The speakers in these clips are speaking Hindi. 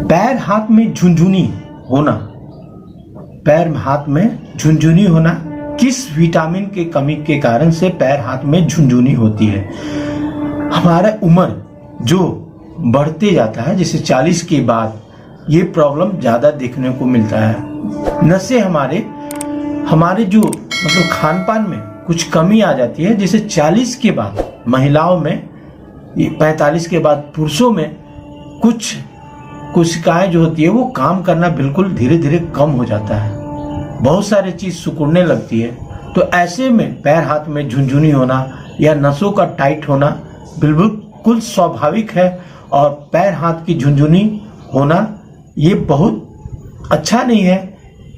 पैर हाथ में झुनझुनी होना, पैर हाथ में झुनझुनी होना किस विटामिन के कमी के कारण से पैर हाथ में झुनझुनी होती है? हमारा उम्र जो बढ़ते जाता है, जैसे 40 के बाद ये प्रॉब्लम ज्यादा देखने को मिलता है। नसें हमारे जो मतलब खान पान में कुछ कमी आ जाती है, जैसे 40 के बाद महिलाओं में, 45 के बाद पुरुषों में कुछ कोशिकाएं जो होती है वो काम करना बिल्कुल धीरे धीरे कम हो जाता है, बहुत सारी चीज सिकुड़ने लगती है। तो ऐसे में पैर हाथ में झुनझुनी होना या नसों का टाइट होना बिल्कुल स्वाभाविक है, और पैर हाथ की झुनझुनी होना ये बहुत अच्छा नहीं है।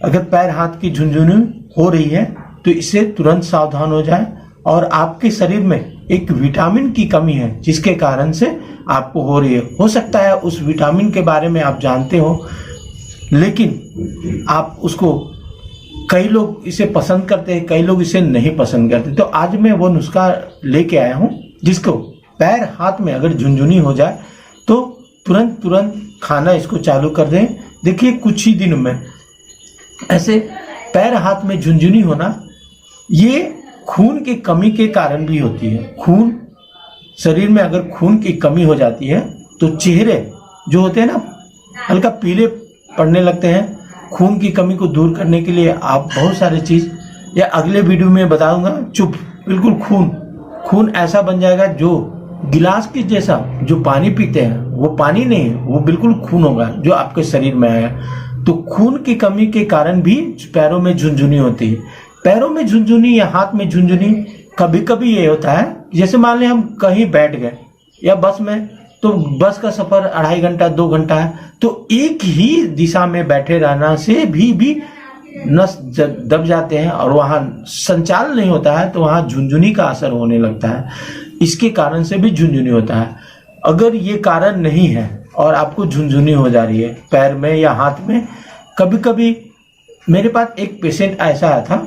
अगर पैर हाथ की झुनझुनी हो रही है तो इससे तुरंत सावधान हो जाए, और आपके शरीर में एक विटामिन की कमी है जिसके कारण से आपको हो रही है। हो सकता है उस विटामिन के बारे में आप जानते हो, लेकिन आप उसको, कई लोग इसे पसंद करते हैं, कई लोग इसे नहीं पसंद करते। तो आज मैं वो नुस्खा लेके आया हूं जिसको पैर हाथ में अगर झुनझुनी हो जाए तो तुरंत खाना इसको चालू कर दें। देखिए कुछ ही दिनों में ऐसे पैर हाथ में झुनझुनी होना ये खून की कमी के कारण भी होती है। खून, शरीर में अगर खून की कमी हो जाती है तो चेहरे जो होते हैं ना हल्का पीले पड़ने लगते हैं। खून की कमी को दूर करने के लिए आप बहुत सारी चीज, या अगले वीडियो में बताऊंगा, चुप बिल्कुल खून ऐसा बन जाएगा जो गिलास के जैसा जो पानी पीते हैं वो पानी नहीं है, वो बिल्कुल खून होगा जो आपके शरीर में आया। तो खून की कमी के कारण भी पैरों में झुनझुनी होती है। पैरों में झुनझुनी या हाथ में झुनझुनी कभी कभी ये होता है, जैसे मान लें हम कहीं बैठ गए या बस में, तो बस का सफर 2.5 घंटा 2 घंटा है, तो एक ही दिशा में बैठे रहना से भी नस दब जाते हैं और वहां संचालन नहीं होता है, तो वहां झुनझुनी का असर होने लगता है। इसके कारण से भी झुनझुनी होता है। अगर ये कारण नहीं है और आपको झुनझुनी हो जा रही है पैर में या हाथ में, कभी कभी मेरे पास एक पेशेंट ऐसा आया था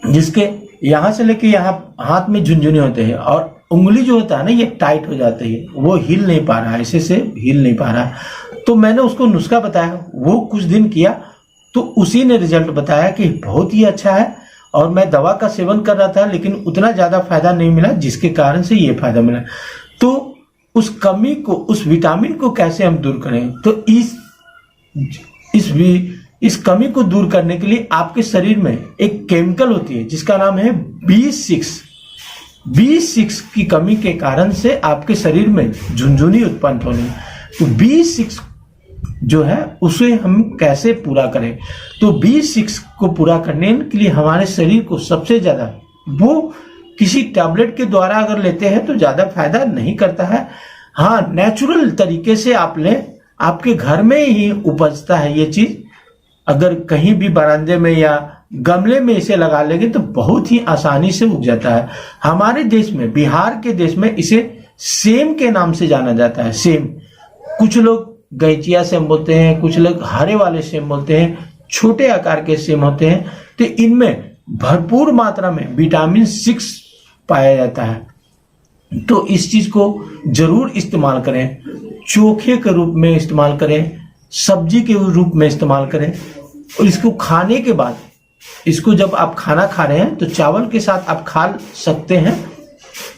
जिसके यहाँ से लेके यहाँ हाथ में झुनझुनी होते हैं और उंगली जो होता है ना ये टाइट हो जाती है, वो हिल नहीं पा रहा है, ऐसे से हिल नहीं पा रहा है। तो मैंने उसको नुस्खा बताया, वो कुछ दिन किया तो उसी ने रिजल्ट बताया कि बहुत ही अच्छा है, और मैं दवा का सेवन कर रहा था लेकिन उतना ज्यादा फायदा नहीं मिला जिसके कारण से ये फायदा मिला। तो उस कमी को, उस विटामिन को कैसे हम दूर करें? तो इस कमी को दूर करने के लिए आपके शरीर में एक केमिकल होती है जिसका नाम है B6 की कमी के कारण से आपके शरीर में झुनझुनी उत्पन्न होनी। तो B6 जो है उसे हम कैसे पूरा करें? तो B6 को पूरा करने के लिए हमारे शरीर को सबसे ज्यादा, वो किसी टैबलेट के द्वारा अगर लेते हैं तो ज्यादा फायदा नहीं करता है। हाँ, नेचुरल तरीके से आप लें, आपके घर में ही उपजता है ये चीज। अगर कहीं भी बरामदे में या गमले में इसे लगा लेंगे तो बहुत ही आसानी से उग जाता है। हमारे देश में, बिहार के देश में इसे सेम के नाम से जाना जाता है। सेम, कुछ लोग गैंचिया सेम बोलते हैं, कुछ लोग हरे वाले सेम बोलते हैं, छोटे आकार के सेम होते हैं। तो इनमें भरपूर मात्रा में विटामिन 6 पाया जाता है। तो इस चीज को जरूर इस्तेमाल करें, चोखे के रूप में इस्तेमाल करें, सब्जी के रूप में इस्तेमाल करें। और इसको खाने के बाद, इसको जब आप खाना खा रहे हैं तो चावल के साथ आप खा सकते हैं।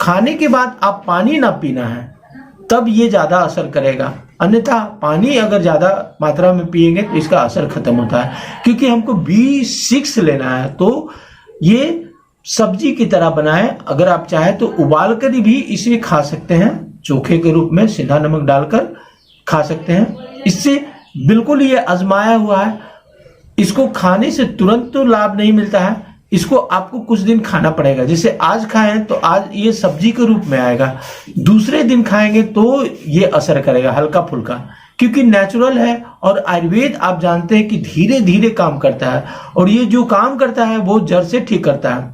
खाने के बाद आप पानी ना पीना है, तब ये ज्यादा असर करेगा। अन्यथा पानी अगर ज्यादा मात्रा में पिएंगे तो इसका असर खत्म होता है, क्योंकि हमको B6 लेना है। तो ये सब्जी की तरह बनाएं। अगर आप चाहे तो उबाल कर भी इसे खा सकते हैं, चोखे के रूप में सीधा नमक डालकर खा सकते हैं। इससे बिल्कुल ये आजमाया हुआ है। इसको खाने से तुरंत तो लाभ नहीं मिलता है, इसको आपको कुछ दिन खाना पड़ेगा। जैसे आज खाएं तो आज ये सब्जी के रूप में आएगा, दूसरे दिन खाएंगे तो ये असर करेगा हल्का फुल्का, क्योंकि नेचुरल है। और आयुर्वेद आप जानते हैं कि धीरे धीरे काम करता है, और ये जो काम करता है वो जड़ से ठीक करता है।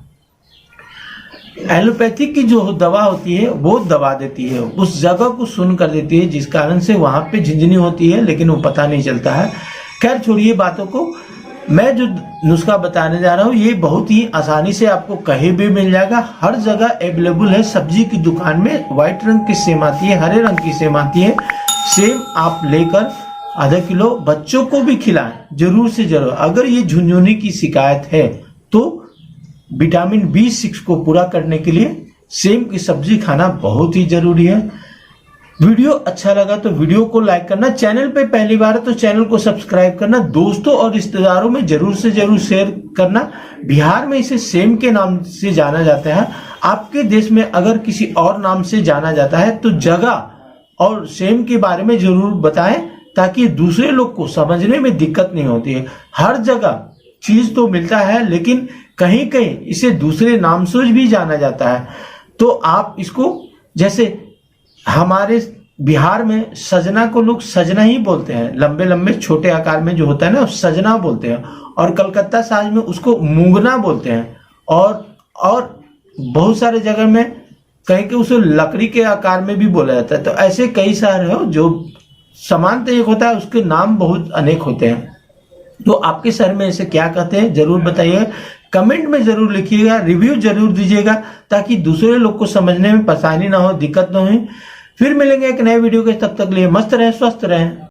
एलोपैथिक की जो दवा होती है वो दबा देती है, उस जगह को सुन्न कर देती है, जिस कारण से वहां पे झिंझनी होती है लेकिन वो पता नहीं चलता है। खैर छोड़िए बातों को, मैं जो नुस्खा बताने जा रहा हूँ ये बहुत ही आसानी से आपको कहीं भी मिल जाएगा, हर जगह अवेलेबल है। सब्जी की दुकान में व्हाइट रंग की सेम आती है, हरे रंग की सेम आती है। सेम आप लेकर आधा किलो बच्चों को भी खिलाएं, जरूर से जरूर। अगर ये झुनझुनी की शिकायत है तो विटामिन B6 को पूरा करने के लिए सेम की सब्जी खाना बहुत ही जरूरी है। वीडियो अच्छा लगा तो वीडियो को लाइक करना, चैनल पे पहली बार है तो चैनल को सब्सक्राइब करना, दोस्तों और रिश्तेदारों में जरूर से जरूर शेयर करना। बिहार में इसे सेम के नाम से जाना जाता है। आपके देश में अगर किसी और नाम से जाना जाता है तो जगह और सेम के बारे में जरूर बताएं, ताकि दूसरे लोग को समझने में दिक्कत नहीं होती है। हर जगह चीज तो मिलता है, लेकिन कहीं कहीं इसे दूसरे नाम से भी जाना जाता है। तो आप इसको, जैसे हमारे बिहार में सजना को लोग सजना ही बोलते हैं, लंबे लंबे छोटे आकार में जो होता है ना, सजना बोलते हैं। और कलकत्ता साज में उसको मूंगना बोलते हैं। और बहुत सारे जगह में कहीं के उसे लकड़ी के आकार में भी बोला जाता है। तो ऐसे कई शहर हो जो समानता एक होता है, उसके नाम बहुत अनेक होते हैं। तो आपके शहर में ऐसे क्या कहते हैं जरूर बताइएगा, कमेंट में जरूर लिखिएगा, रिव्यू जरूर दीजिएगा, ताकि दूसरे लोग को समझने में परेशानी ना हो, दिक्कत ना हो। फिर मिलेंगे एक नए वीडियो के, तब तक लिए मस्त रहें, स्वस्थ रहें।